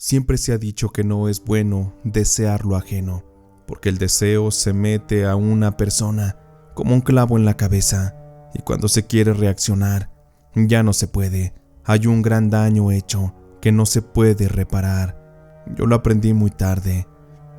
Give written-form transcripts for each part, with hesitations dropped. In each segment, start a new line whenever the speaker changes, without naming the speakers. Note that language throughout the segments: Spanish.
Siempre se ha dicho que no es bueno desear lo ajeno, porque el deseo se mete a una persona como un clavo en la cabeza, y cuando se quiere reaccionar, ya no se puede. Hay un gran daño hecho que no se puede reparar. Yo lo aprendí muy tarde.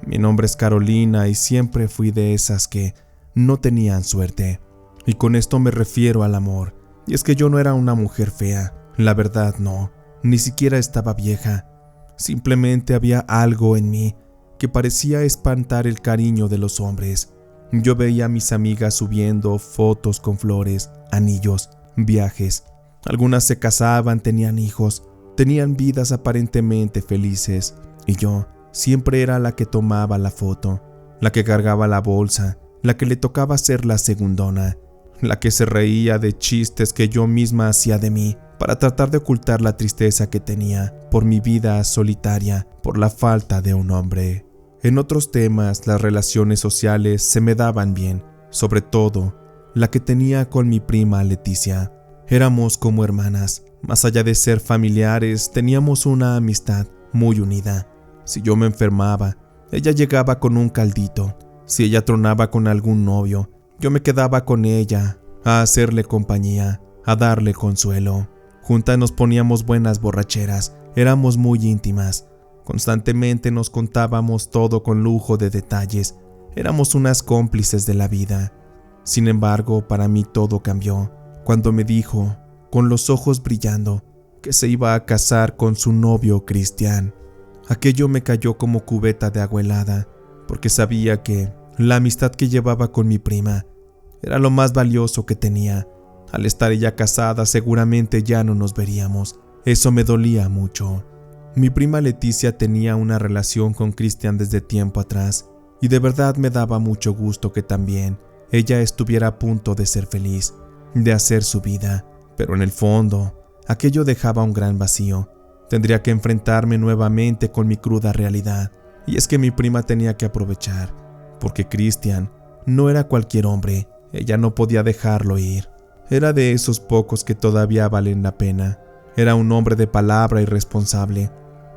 Mi nombre es Carolina y siempre fui de esas que no tenían suerte. Y con esto me refiero al amor. Y es que yo no era una mujer fea, la verdad no, ni siquiera estaba vieja. Simplemente había algo en mí que parecía espantar el cariño de los hombres. Yo veía a mis amigas subiendo fotos con flores, anillos, viajes. Algunas se casaban, tenían hijos, tenían vidas aparentemente felices. Y yo siempre era la que tomaba la foto, la que cargaba la bolsa, la que le tocaba ser la segundona, la que se reía de chistes que yo misma hacía de mí para tratar de ocultar la tristeza que tenía por mi vida solitaria, por la falta de un hombre. En otros temas, las relaciones sociales se me daban bien, sobre todo la que tenía con mi prima Leticia. Éramos como hermanas, más allá de ser familiares, teníamos una amistad muy unida. Si yo me enfermaba, ella llegaba con un caldito. Si ella tronaba con algún novio, yo me quedaba con ella a hacerle compañía, a darle consuelo. Juntas nos poníamos buenas borracheras, éramos muy íntimas. Constantemente nos contábamos todo con lujo de detalles. Éramos unas cómplices de la vida. Sin embargo, para mí todo cambió cuando me dijo, con los ojos brillando, que se iba a casar con su novio Cristian. Aquello me cayó como cubeta de agua helada, porque sabía que la amistad que llevaba con mi prima era lo más valioso que tenía. Al estar ella casada, seguramente ya no nos veríamos. Eso me dolía mucho. Mi prima Leticia tenía una relación con Cristian desde tiempo atrás, y de verdad me daba mucho gusto que también ella estuviera a punto de ser feliz, de hacer su vida. Pero en el fondo, aquello dejaba un gran vacío. Tendría que enfrentarme nuevamente con mi cruda realidad, y es que mi prima tenía que aprovechar, porque Cristian no era cualquier hombre. Ella no podía dejarlo ir. Era de esos pocos que todavía valen la pena. Era un hombre de palabra y responsable.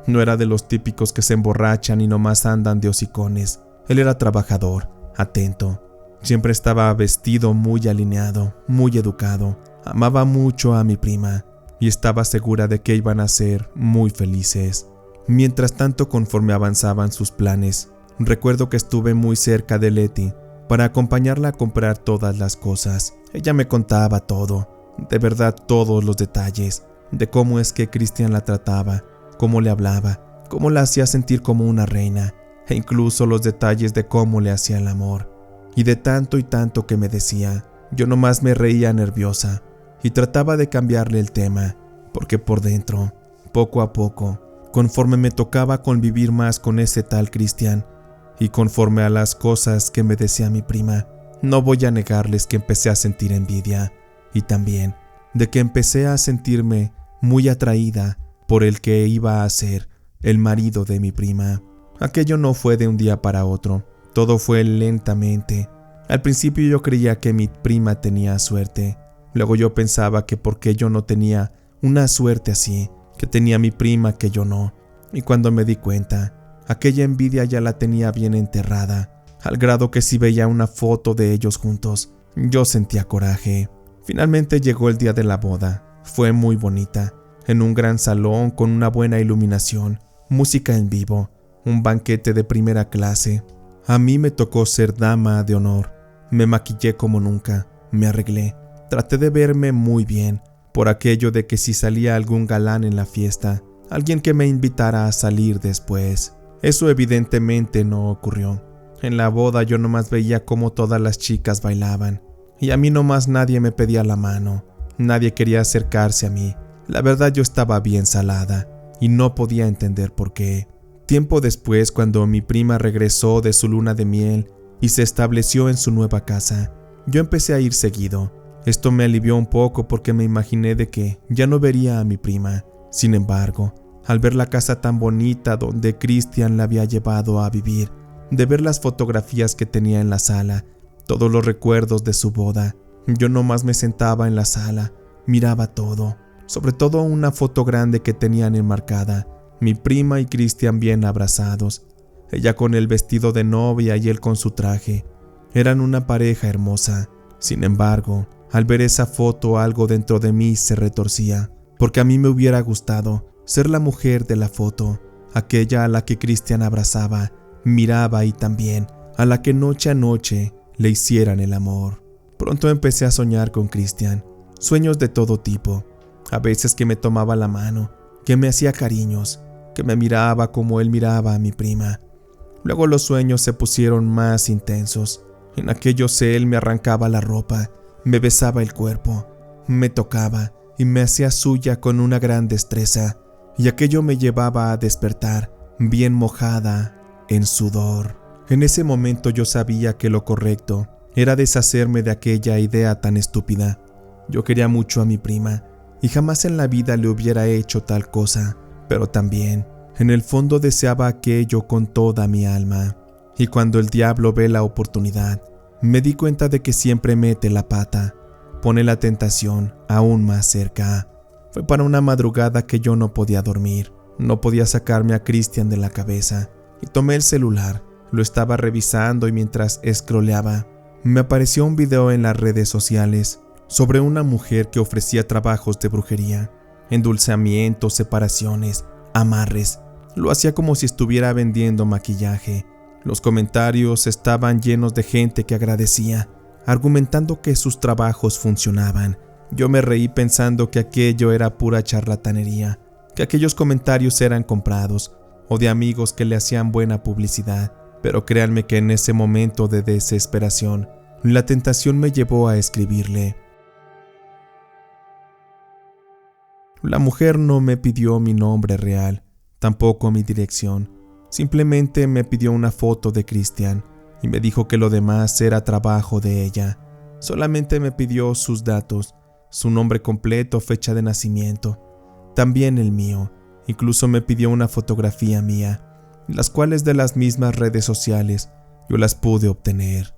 No era de los típicos que se emborrachan y nomás andan de hocicones. Él era trabajador, atento. Siempre estaba vestido muy alineado, muy educado. Amaba mucho a mi prima y estaba segura de que iban a ser muy felices. Mientras tanto, conforme avanzaban sus planes, recuerdo que estuve muy cerca de Leti para acompañarla a comprar todas las cosas. Ella me contaba todo, de verdad todos los detalles, de cómo es que Cristian la trataba, cómo le hablaba, cómo la hacía sentir como una reina, e incluso los detalles de cómo le hacía el amor. Y de tanto y tanto que me decía, yo nomás me reía nerviosa y trataba de cambiarle el tema, porque por dentro, poco a poco, conforme me tocaba convivir más con ese tal Cristian, y conforme a las cosas que me decía mi prima, no voy a negarles que empecé a sentir envidia, y también de que empecé a sentirme muy atraída por el que iba a ser el marido de mi prima. Aquello no fue de un día para otro, todo fue lentamente. Al principio yo creía que mi prima tenía suerte, luego yo pensaba que porque yo no tenía una suerte así, que tenía mi prima que yo no, y cuando me di cuenta, aquella envidia ya la tenía bien enterrada, al grado que si veía una foto de ellos juntos, yo sentía coraje. Finalmente llegó el día de la boda. Fue muy bonita, en un gran salón con una buena iluminación, música en vivo, un banquete de primera clase. A mí me tocó ser dama de honor. Me maquillé como nunca, me arreglé, traté de verme muy bien, por aquello de que si salía algún galán en la fiesta, alguien que me invitara a salir después. Eso evidentemente no ocurrió. En la boda yo nomás veía cómo todas las chicas bailaban, y a mí nomás nadie me pedía la mano, nadie quería acercarse a mí. La verdad yo estaba bien salada, y no podía entender por qué. Tiempo después, cuando mi prima regresó de su luna de miel y se estableció en su nueva casa, yo empecé a ir seguido. Esto me alivió un poco porque me imaginé de que ya no vería a mi prima. Sin embargo, al ver la casa tan bonita donde Cristian la había llevado a vivir, de ver las fotografías que tenía en la sala, todos los recuerdos de su boda, yo nomás me sentaba en la sala, miraba todo, sobre todo una foto grande que tenían enmarcada, mi prima y Cristian bien abrazados, ella con el vestido de novia y él con su traje. Eran una pareja hermosa. Sin embargo, al ver esa foto algo dentro de mí se retorcía, porque a mí me hubiera gustado ser la mujer de la foto, aquella a la que Cristian abrazaba, miraba y también a la que noche a noche le hicieran el amor. Pronto empecé a soñar con Cristian, sueños de todo tipo, a veces que me tomaba la mano, que me hacía cariños, que me miraba como él miraba a mi prima. Luego los sueños se pusieron más intensos. En aquellos él me arrancaba la ropa, me besaba el cuerpo, me tocaba y me hacía suya con una gran destreza, y aquello me llevaba a despertar, bien mojada, en sudor. En ese momento yo sabía que lo correcto era deshacerme de aquella idea tan estúpida. Yo quería mucho a mi prima, y jamás en la vida le hubiera hecho tal cosa, pero también, en el fondo deseaba aquello con toda mi alma. Y cuando el diablo ve la oportunidad, me di cuenta de que siempre mete la pata, pone la tentación aún más cerca. Fue para una madrugada que yo no podía dormir, no podía sacarme a Cristian de la cabeza, y tomé el celular, lo estaba revisando y mientras scrolleaba, me apareció un video en las redes sociales sobre una mujer que ofrecía trabajos de brujería, endulzamientos, separaciones, amarres. Lo hacía como si estuviera vendiendo maquillaje. Los comentarios estaban llenos de gente que agradecía, argumentando que sus trabajos funcionaban. Yo me reí pensando que aquello era pura charlatanería, que aquellos comentarios eran comprados o de amigos que le hacían buena publicidad. Pero créanme que en ese momento de desesperación, la tentación me llevó a escribirle. La mujer no me pidió mi nombre real, tampoco mi dirección. Simplemente me pidió una foto de Cristian y me dijo que lo demás era trabajo de ella. Solamente me pidió sus datos, su nombre completo, fecha de nacimiento, también el mío. Incluso me pidió una fotografía mía, las cuales de las mismas redes sociales yo las pude obtener.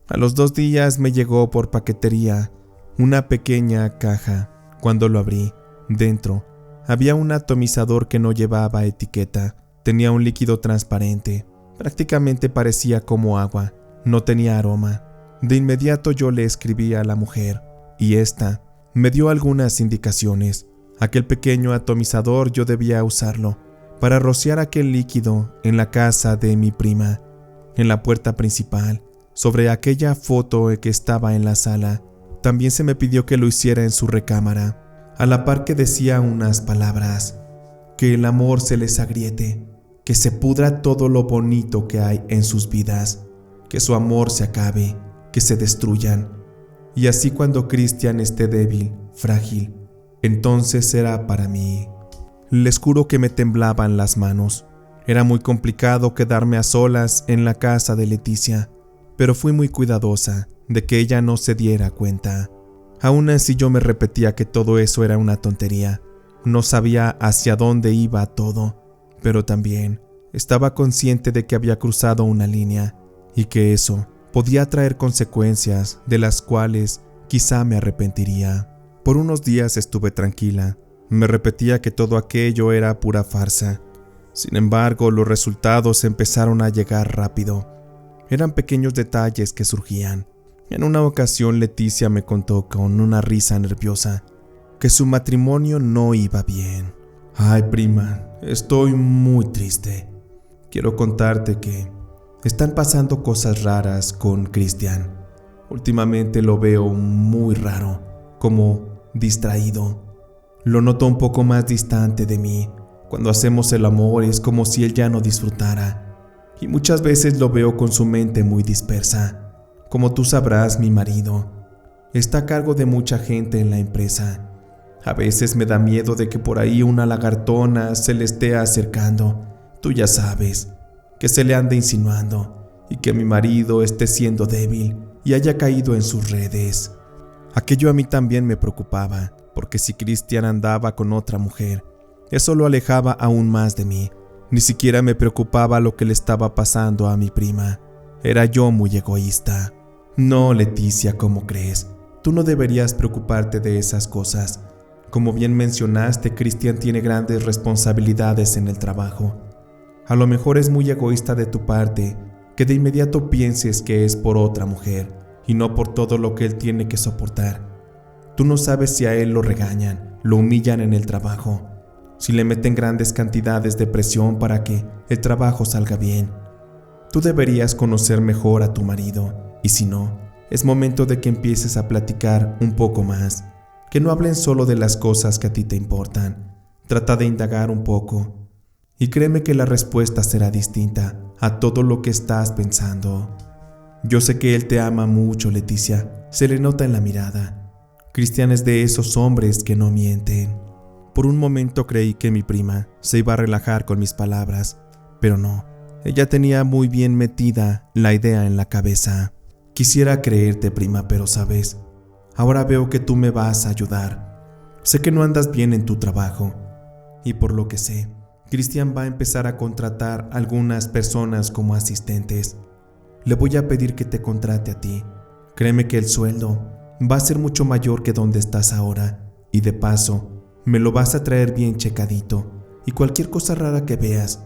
A los 2 días me llegó por paquetería una pequeña caja. Cuando lo abrí, dentro había un atomizador que no llevaba etiqueta. Tenía un líquido transparente, prácticamente parecía como agua, no tenía aroma. De inmediato yo le escribí a la mujer, y ésta me dio algunas indicaciones. Aquel pequeño atomizador yo debía usarlo para rociar aquel líquido en la casa de mi prima, en la puerta principal, sobre aquella foto que estaba en la sala. También se me pidió que lo hiciera en su recámara, a la par que decía unas palabras: que el amor se les agriete, que se pudra todo lo bonito que hay en sus vidas, que su amor se acabe, que se destruyan. Y así cuando Cristian esté débil, frágil, entonces será para mí. Les juro que me temblaban las manos. Era muy complicado quedarme a solas en la casa de Leticia, pero fui muy cuidadosa de que ella no se diera cuenta. Aún así yo me repetía que todo eso era una tontería. No sabía hacia dónde iba todo, pero también estaba consciente de que había cruzado una línea y que eso podía traer consecuencias de las cuales quizá me arrepentiría. Por unos días estuve tranquila. Me repetía que todo aquello era pura farsa. Sin embargo, los resultados empezaron a llegar rápido. Eran pequeños detalles que surgían. En una ocasión Leticia me contó con una risa nerviosa que su matrimonio no iba bien. Ay, prima, estoy muy triste. Quiero contarte que están pasando cosas raras con Cristian. Últimamente lo veo muy raro, como distraído. Lo noto un poco más distante de mí. Cuando hacemos el amor es como si él ya no disfrutara. Y muchas veces lo veo con su mente muy dispersa. Como tú sabrás, mi marido está a cargo de mucha gente en la empresa. A veces me da miedo de que por ahí una lagartona se le esté acercando. Tú ya sabes, que se le ande insinuando y que mi marido esté siendo débil y haya caído en sus redes. Aquello a mí también me preocupaba, porque si Cristian andaba con otra mujer, eso lo alejaba aún más de mí. Ni siquiera me preocupaba lo que le estaba pasando a mi prima. Era yo muy egoísta. No, Leticia, ¿cómo crees? Tú no deberías preocuparte de esas cosas. Como bien mencionaste, Cristian tiene grandes responsabilidades en el trabajo. A lo mejor es muy egoísta de tu parte que de inmediato pienses que es por otra mujer y no por todo lo que él tiene que soportar. Tú no sabes si a él lo regañan, lo humillan en el trabajo, si le meten grandes cantidades de presión para que el trabajo salga bien. Tú deberías conocer mejor a tu marido y si no, es momento de que empieces a platicar un poco más. Que no hablen solo de las cosas que a ti te importan. Trata de indagar un poco. Y créeme que la respuesta será distinta a todo lo que estás pensando. Yo sé que él te ama mucho, Leticia. Se le nota en la mirada. Cristian es de esos hombres que no mienten. Por un momento creí que mi prima se iba a relajar con mis palabras, pero no. Ella tenía muy bien metida la idea en la cabeza. Quisiera creerte, prima, pero sabes, ahora veo que tú me vas a ayudar. Sé que no andas bien en tu trabajo. Y por lo que sé, Cristian va a empezar a contratar a algunas personas como asistentes. Le voy a pedir que te contrate a ti. Créeme que el sueldo va a ser mucho mayor que donde estás ahora. Y de paso, me lo vas a traer bien checadito. Y cualquier cosa rara que veas,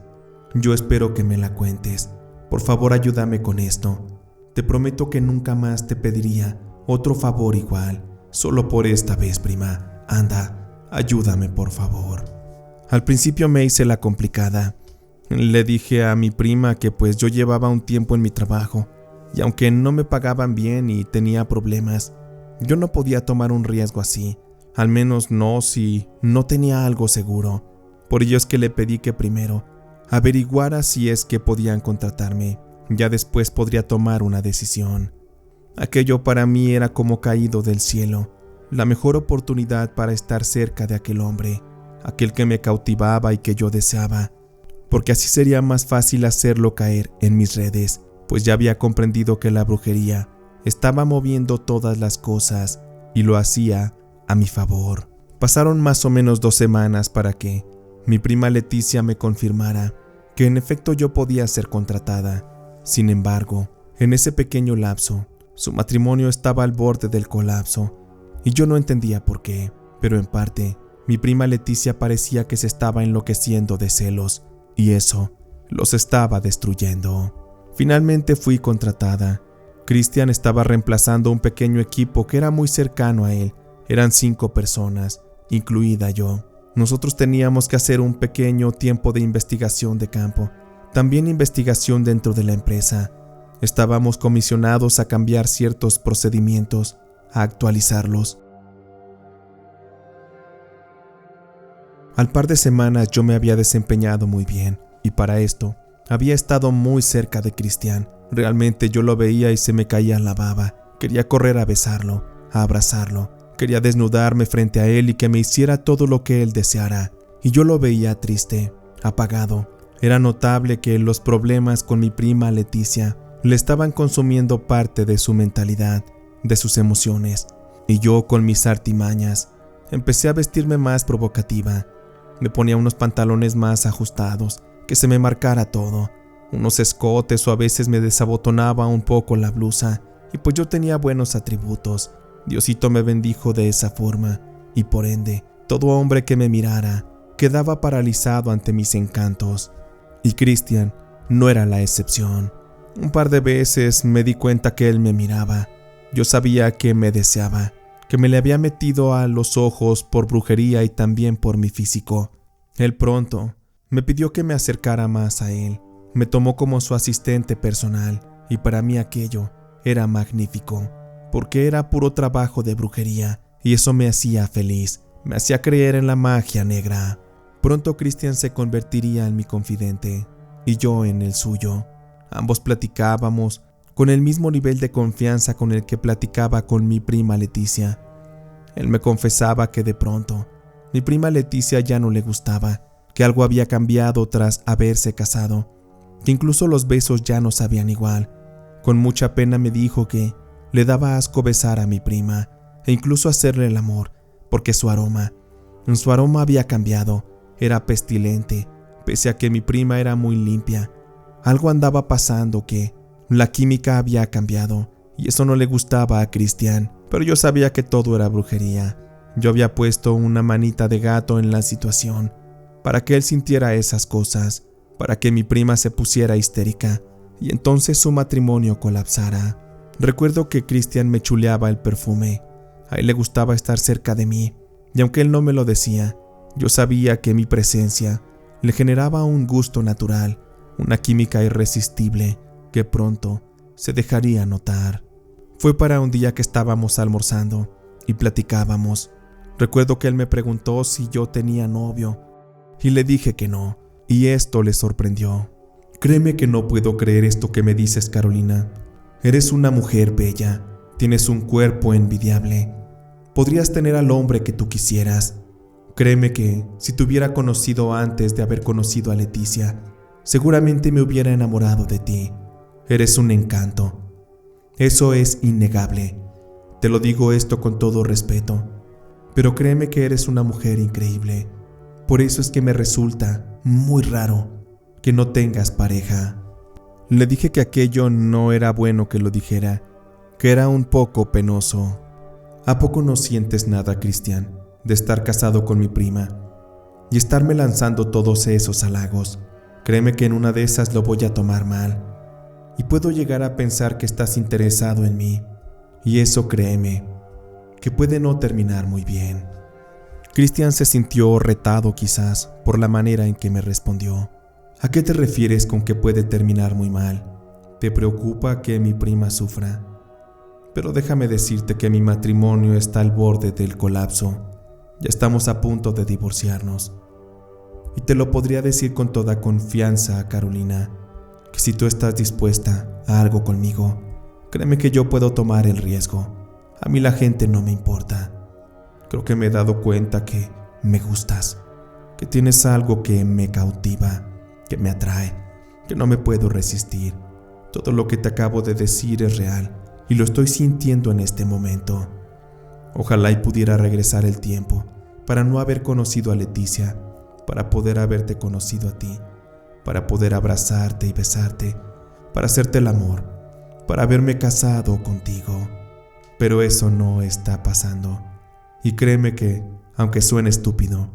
yo espero que me la cuentes. Por favor, ayúdame con esto. Te prometo que nunca más te pediría otro favor igual. Solo por esta vez, prima. Anda, ayúdame, por favor. Al principio me hice la complicada. Le dije a mi prima que pues yo llevaba un tiempo en mi trabajo y aunque no me pagaban bien y tenía problemas, yo no podía tomar un riesgo así. Al menos no si no tenía algo seguro. Por ello es que le pedí que primero averiguara si es que podían contratarme. Ya después podría tomar una decisión. Aquello para mí era como caído del cielo, la mejor oportunidad para estar cerca de aquel hombre, aquel que me cautivaba y que yo deseaba, porque así sería más fácil hacerlo caer en mis redes, pues ya había comprendido que la brujería estaba moviendo todas las cosas y lo hacía a mi favor. Pasaron más o menos 2 semanas para que mi prima Leticia me confirmara que en efecto yo podía ser contratada. Sin embargo, en ese pequeño lapso, su matrimonio estaba al borde del colapso y yo no entendía por qué, pero en parte, mi prima Leticia parecía que se estaba enloqueciendo de celos y eso los estaba destruyendo. Finalmente fui contratada. Cristian estaba reemplazando un pequeño equipo que era muy cercano a él. Eran 5 personas, incluida yo. Nosotros teníamos que hacer un pequeño tiempo de investigación de campo, también investigación dentro de la empresa. Estábamos comisionados a cambiar ciertos procedimientos, a actualizarlos. Al par de semanas yo me había desempeñado muy bien, y para esto había estado muy cerca de Cristian. Realmente yo lo veía y se me caía la baba. Quería correr a besarlo, a abrazarlo. Quería desnudarme frente a él y que me hiciera todo lo que él deseara. Y yo lo veía triste, apagado. Era notable que los problemas con mi prima Leticia le estaban consumiendo parte de su mentalidad, de sus emociones. Y yo, con mis artimañas, empecé a vestirme más provocativa. Me ponía unos pantalones más ajustados, que se me marcara todo, unos escotes o a veces me desabotonaba un poco la blusa. Y pues yo tenía buenos atributos. Diosito me bendijo de esa forma, y por ende, todo hombre que me mirara quedaba paralizado ante mis encantos. Y Cristian no era la excepción. Un par de veces me di cuenta que él me miraba. Yo sabía que me deseaba, que me le había metido a los ojos por brujería y también por mi físico. Él pronto me pidió que me acercara más a él. Me tomó como su asistente personal, y para mí aquello era magnífico, porque era puro trabajo de brujería, y eso me hacía feliz, me hacía creer en la magia negra. Pronto Cristian se convertiría en mi confidente, y yo en el suyo. Ambos platicábamos con el mismo nivel de confianza con el que platicaba con mi prima Leticia. Él me confesaba que de pronto mi prima Leticia ya no le gustaba, que algo había cambiado tras haberse casado, que incluso los besos ya no sabían igual. Con mucha pena me dijo que le daba asco besar a mi prima e incluso hacerle el amor, porque su aroma había cambiado, era pestilente, pese a que mi prima era muy limpia. Algo andaba pasando, que la química había cambiado y eso no le gustaba a Cristian, pero yo sabía que todo era brujería Yo había puesto una manita de gato en la situación, para que él sintiera esas cosas, para que mi prima se pusiera histérica y entonces su matrimonio colapsara. Recuerdo que Cristian me chuleaba el perfume. A él le gustaba estar cerca de mí, y aunque él no me lo decía, yo sabía que mi presencia le generaba un gusto natural, una química irresistible que pronto se dejaría notar. Fue para un día que estábamos almorzando y platicábamos. Recuerdo que él me preguntó si yo tenía novio, y le dije que no, y esto le sorprendió. Créeme que no puedo creer esto que me dices, Carolina. Eres una mujer bella, tienes un cuerpo envidiable. Podrías tener al hombre que tú quisieras. Créeme que, si te hubiera conocido antes de haber conocido a Leticia, seguramente me hubiera enamorado de ti. Eres un encanto. Eso es innegable. Te lo digo esto con todo respeto. Pero créeme que eres una mujer increíble. Por eso es que me resulta muy raro que no tengas pareja. Le dije que aquello no era bueno que lo dijera, que era un poco penoso. ¿A poco no sientes nada, Cristian, de estar casado con mi prima y estarme lanzando todos esos halagos? Créeme que en una de esas lo voy a tomar mal y puedo llegar a pensar que estás interesado en mí, y eso, créeme, que puede no terminar muy bien. Cristian se sintió retado quizás por la manera en que me respondió. ¿A qué te refieres con que puede terminar muy mal? ¿Te preocupa que mi prima sufra? Pero déjame decirte que mi matrimonio está al borde del colapso. Ya estamos a punto de divorciarnos. Y te lo podría decir con toda confianza, Carolina, que si tú estás dispuesta a algo conmigo, créeme que yo puedo tomar el riesgo. A mí la gente no me importa. Creo que me he dado cuenta que me gustas, que tienes algo que me cautiva, que me atrae, que no me puedo resistir. Todo lo que te acabo de decir es real y lo estoy sintiendo en este momento. Ojalá y pudiera regresar el tiempo para no haber conocido a Leticia, para poder haberte conocido a ti, para poder abrazarte y besarte, para hacerte el amor, para haberme casado contigo. Pero eso no está pasando. Y créeme que, aunque suene estúpido,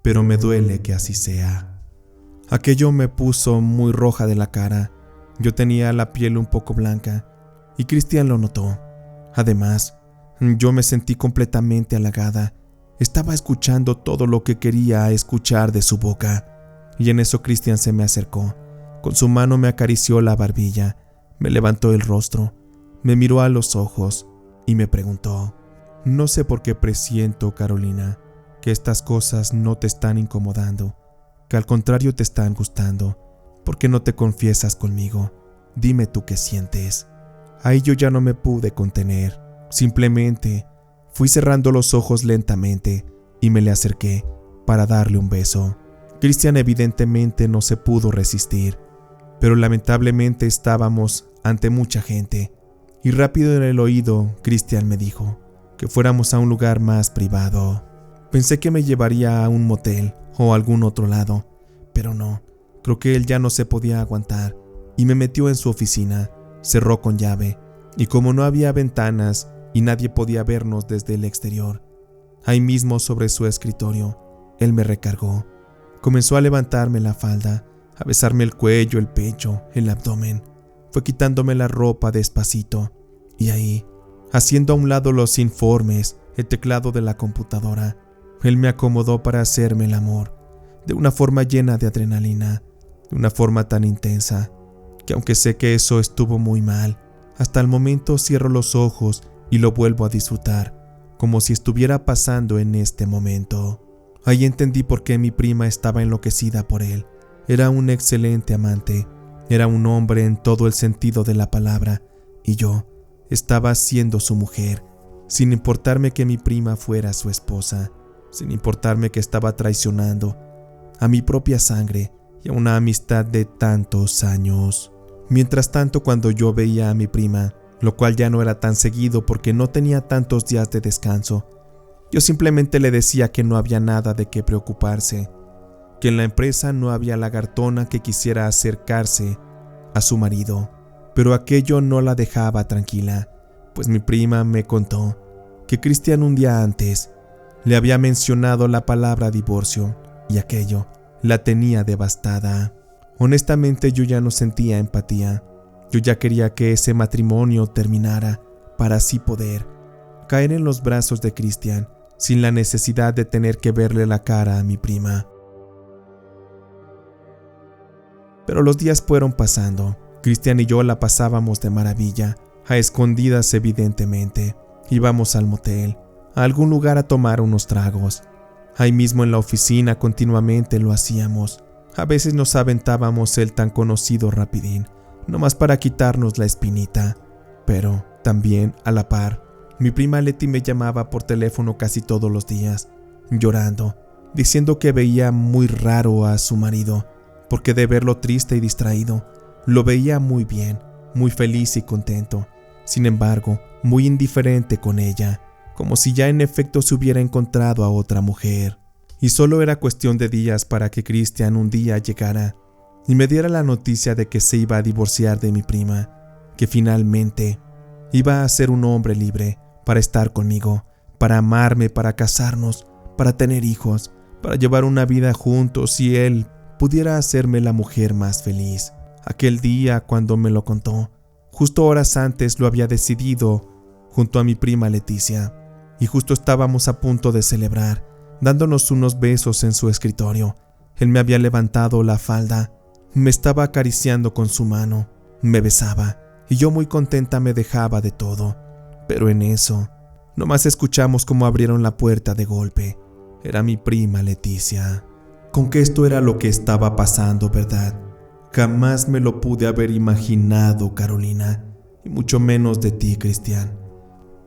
pero me duele que así sea. Aquello me puso muy roja de la cara. Yo tenía la piel un poco blanca y Cristian lo notó. Además, yo me sentí completamente halagada. Estaba escuchando todo lo que quería escuchar de su boca. Y en eso Cristian se me acercó. Con su mano me acarició la barbilla, me levantó el rostro, me miró a los ojos y me preguntó: no sé por qué presiento, Carolina, que estas cosas no te están incomodando, que al contrario te están gustando. ¿Por qué no te confiesas conmigo? Dime tú qué sientes. Ahí yo ya no me pude contener. Simplemente fui cerrando los ojos lentamente y me le acerqué para darle un beso. Cristian evidentemente no se pudo resistir, pero lamentablemente estábamos ante mucha gente. Y rápido en el oído, Cristian me dijo que fuéramos a un lugar más privado. Pensé que me llevaría a un motel o a algún otro lado, pero no. Creo que él ya no se podía aguantar y me metió en su oficina, cerró con llave, y como no había ventanas y nadie podía vernos desde el exterior, ahí mismo sobre su escritorio, él me recargó. Comenzó a levantarme la falda, a besarme el cuello, el pecho, el abdomen. Fue quitándome la ropa despacito, y ahí, haciendo a un lado los informes, el teclado de la computadora, él me acomodó para hacerme el amor, de una forma llena de adrenalina, de una forma tan intensa, que aunque sé que eso estuvo muy mal, hasta el momento cierro los ojos y lo vuelvo a disfrutar, como si estuviera pasando en este momento. Ahí entendí por qué mi prima estaba enloquecida por él. Era un excelente amante, era un hombre en todo el sentido de la palabra, y yo estaba siendo su mujer, sin importarme que mi prima fuera su esposa, sin importarme que estaba traicionando a mi propia sangre y a una amistad de tantos años. Mientras tanto, cuando yo veía a mi prima, lo cual ya no era tan seguido porque no tenía tantos días de descanso, yo simplemente le decía que no había nada de qué preocuparse, que en la empresa no había lagartona que quisiera acercarse a su marido. Pero aquello no la dejaba tranquila, pues mi prima me contó que Cristian un día antes Le había mencionado la palabra divorcio y aquello la tenía devastada. Honestamente yo ya no sentía empatía. Yo ya quería que ese matrimonio terminara para así poder caer en los brazos de Cristian sin la necesidad de tener que verle la cara a mi prima. Pero los días fueron pasando. Cristian y yo la pasábamos de maravilla, a escondidas evidentemente. Íbamos al motel, a algún lugar a tomar unos tragos. Ahí mismo en la oficina continuamente lo hacíamos. A veces nos aventábamos el tan conocido rapidín, nomás para quitarnos la espinita. Pero también, a la par, mi prima Leti me llamaba por teléfono casi todos los días, llorando, diciendo que veía muy raro a su marido, porque de verlo triste y distraído, lo veía muy bien, muy feliz y contento. Sin embargo, muy indiferente con ella, como si ya en efecto se hubiera encontrado a otra mujer. Y solo era cuestión de días para que Cristian un día llegara y me diera la noticia de que se iba a divorciar de mi prima, que finalmente iba a ser un hombre libre para estar conmigo, para amarme, para casarnos, para tener hijos, para llevar una vida juntos y él pudiera hacerme la mujer más feliz. Aquel día, cuando me lo contó, justo horas antes lo había decidido junto a mi prima Leticia, y justo estábamos a punto de celebrar, dándonos unos besos en su escritorio. Él me había levantado la falda, me estaba acariciando con su mano, me besaba, y yo muy contenta me dejaba de todo. Pero en eso, nomás escuchamos cómo abrieron la puerta de golpe. Era mi prima Leticia. Con que esto era lo que estaba pasando, ¿verdad? Jamás me lo pude haber imaginado, Carolina, y mucho menos de ti, Cristian.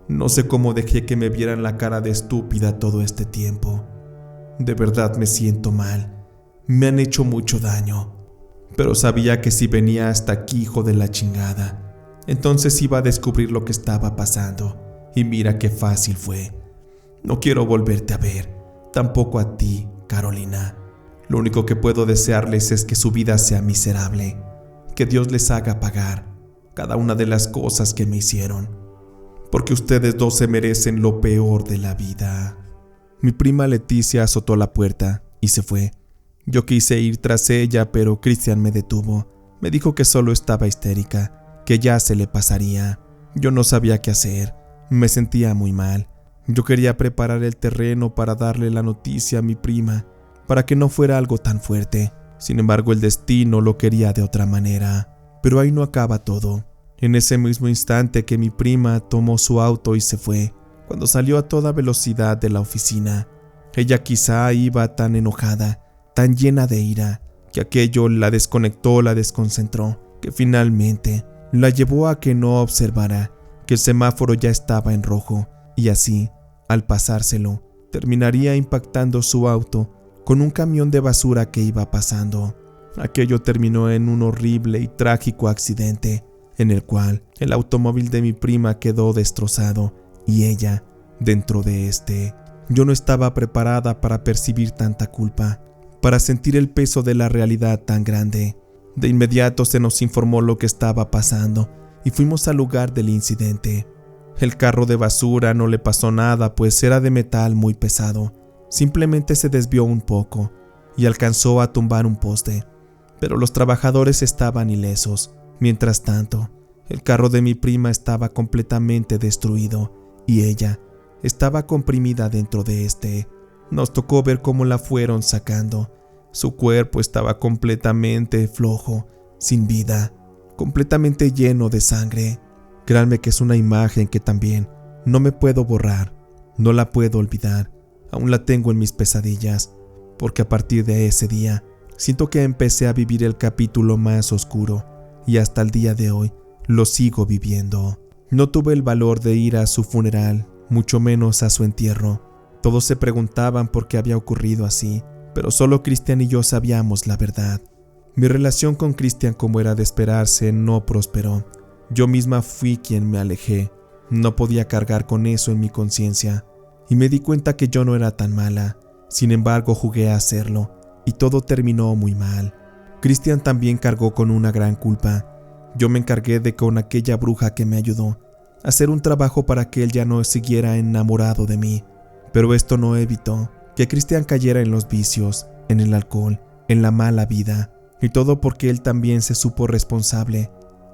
No sé cómo dejé que me vieran la cara de estúpida todo este tiempo. De verdad me siento mal. Me han hecho mucho daño. Pero sabía que si venía hasta aquí, hijo de la chingada, entonces iba a descubrir lo que estaba pasando. Y mira qué fácil fue. No quiero volverte a ver, tampoco a ti, Carolina. Lo único que puedo desearles es que su vida sea miserable, que Dios les haga pagar cada una de las cosas que me hicieron, porque ustedes dos se merecen lo peor de la vida. Mi prima Leticia azotó la puerta y se fue. Yo quise ir tras ella, pero Cristian me detuvo. Me dijo que solo estaba histérica, que ya se le pasaría. Yo no sabía qué hacer, me sentía muy mal. Yo quería preparar el terreno para darle la noticia a mi prima, para que no fuera algo tan fuerte. Sin embargo, el destino lo quería de otra manera. Pero ahí no acaba todo. En ese mismo instante que mi prima tomó su auto y se fue, cuando salió a toda velocidad de la oficina, ella quizá iba tan enojada, tan llena de ira, que aquello la desconectó, la desconcentró, que finalmente la llevó a que no observara que el semáforo ya estaba en rojo, y así, al pasárselo, terminaría impactando su auto con un camión de basura que iba pasando. Aquello terminó en un horrible y trágico accidente, en el cual el automóvil de mi prima quedó destrozado y ella dentro de este. Yo no estaba preparada para percibir tanta culpa, para sentir el peso de la realidad tan grande. De inmediato se nos informó lo que estaba pasando y fuimos al lugar del incidente. El carro de basura no le pasó nada, pues era de metal muy pesado. Simplemente se desvió un poco y alcanzó a tumbar un poste, pero los trabajadores estaban ilesos. Mientras tanto, el carro de mi prima estaba completamente destruido y ella estaba comprimida dentro de este. Nos tocó ver cómo la fueron sacando. Su cuerpo estaba completamente flojo, sin vida, completamente lleno de sangre. Créanme que es una imagen que también no me puedo borrar, no la puedo olvidar. Aún la tengo en mis pesadillas, porque a partir de ese día siento que empecé a vivir el capítulo más oscuro y hasta el día de hoy lo sigo viviendo. No tuve el valor de ir a su funeral, mucho menos a su entierro. Todos se preguntaban por qué había ocurrido así, pero solo Cristian y yo sabíamos la verdad. Mi relación con Cristian, como era de esperarse, no prosperó. Yo misma fui quien me alejé. No podía cargar con eso en mi conciencia. Y me di cuenta que yo no era tan mala. Sin embargo, jugué a hacerlo, y todo terminó muy mal. Cristian también cargó con una gran culpa. Yo me encargué de con aquella bruja que me ayudó a hacer un trabajo para que él ya no siguiera enamorado de mí, Pero esto no evitó que Cristian cayera en los vicios, en el alcohol, en la mala vida, y todo porque él también se supo responsable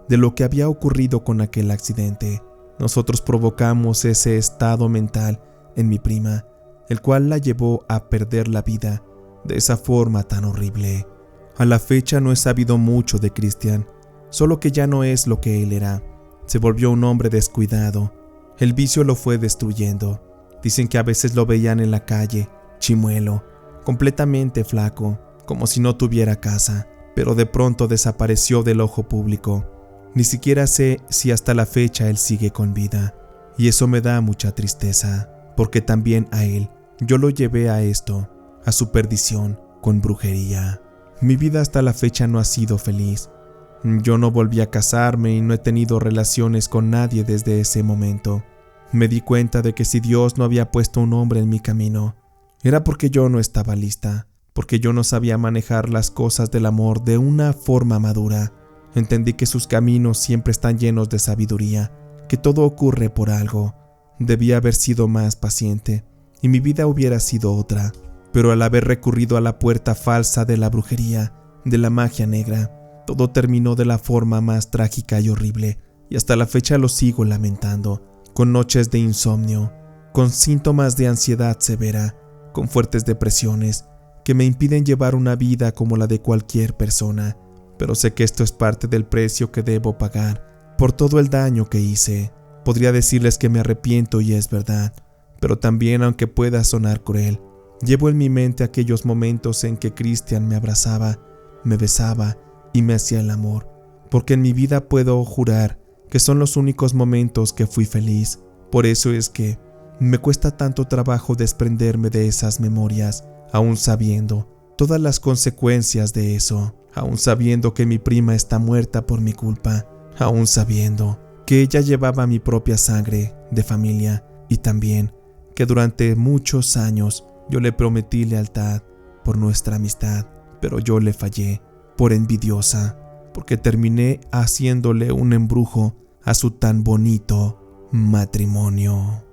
de lo que había ocurrido con aquel accidente. Nosotros provocamos ese estado mental en mi prima, el cual la llevó a perder la vida de esa forma tan horrible. A la fecha no he sabido mucho de Cristian, solo que ya no es lo que él era. Se volvió un hombre descuidado. El vicio lo fue destruyendo. Dicen que a veces lo veían en la calle, chimuelo, completamente flaco, como si no tuviera casa, pero de pronto desapareció del ojo público. Ni siquiera sé si hasta la fecha él sigue con vida, y eso me da mucha tristeza, porque también a él yo lo llevé a esto, a su perdición con brujería. Mi vida hasta la fecha no ha sido feliz. Yo no volví a casarme y no he tenido relaciones con nadie desde ese momento. Me di cuenta de que si Dios no había puesto un hombre en mi camino, era porque yo no estaba lista, porque yo no sabía manejar las cosas del amor de una forma madura. Entendí que sus caminos siempre están llenos de sabiduría, que todo ocurre por algo. Debía haber sido más paciente, y mi vida hubiera sido otra. Pero al haber recurrido a la puerta falsa de la brujería, de la magia negra, todo terminó de la forma más trágica y horrible, y hasta la fecha lo sigo lamentando, con noches de insomnio, con síntomas de ansiedad severa, con fuertes depresiones que me impiden llevar una vida como la de cualquier persona. Pero sé que esto es parte del precio que debo pagar por todo el daño que hice. Podría decirles que me arrepiento y es verdad, pero también, aunque pueda sonar cruel, llevo en mi mente aquellos momentos en que Cristian me abrazaba, me besaba y me hacía el amor, porque en mi vida puedo jurar que son los únicos momentos que fui feliz. Por eso es que me cuesta tanto trabajo desprenderme de esas memorias, aún sabiendo todas las consecuencias de eso, aún sabiendo que mi prima está muerta por mi culpa, aún sabiendo que ella llevaba mi propia sangre de familia, y también que durante muchos años yo le prometí lealtad por nuestra amistad, pero yo le fallé por envidiosa, porque terminé haciéndole un embrujo a su tan bonito matrimonio.